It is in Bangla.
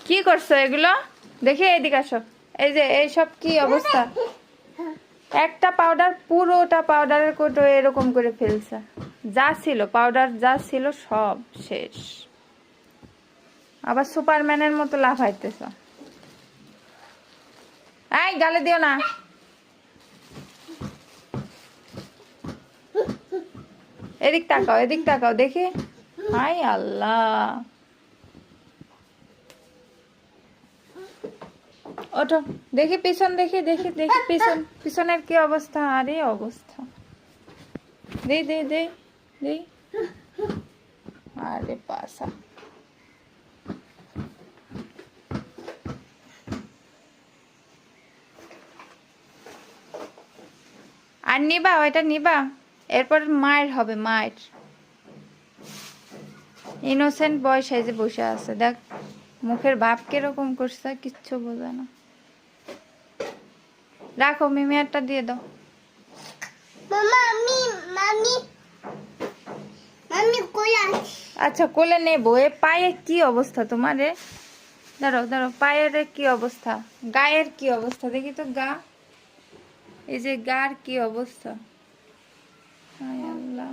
কি করছো এগুলো? দেখি এদিকে আসো। এই যে এইসব কি অবস্থা? একটা পাউডার পুরোটা পাউডারের কোটো এরকম করে ফেলছে। যা ছিল পাউডার যা ছিল সব শেষ। আবার সুপারম্যানের মতো লাফাইতেছ। এই গালে দিও না। এদিক তাকাও দেখি। হাই আল্লাহ। ওঠো দেখি পিছন, দেখি পিছনের কি অবস্থা। আরে অবস্থা। দে আরে পাসা। আর নিবা ওইটা নিবা, এরপর মায়ের হবে মায়ের। ইনোসেন্ট বয় সাইজে বসে আছে, দেখ মুখের ভাব কিরকম করছে, কিচ্ছু বোঝে না। রাখো, মিমি একটা দিয়ে দাও। আচ্ছা কোলে নেবো। এ পায়ে কি অবস্থা তোমার? দাঁড়াও পায়ের কি অবস্থা, গায়ের কি অবস্থা দেখি তো। গা, এই যে গার কি অবস্থা। হায় আল্লাহ।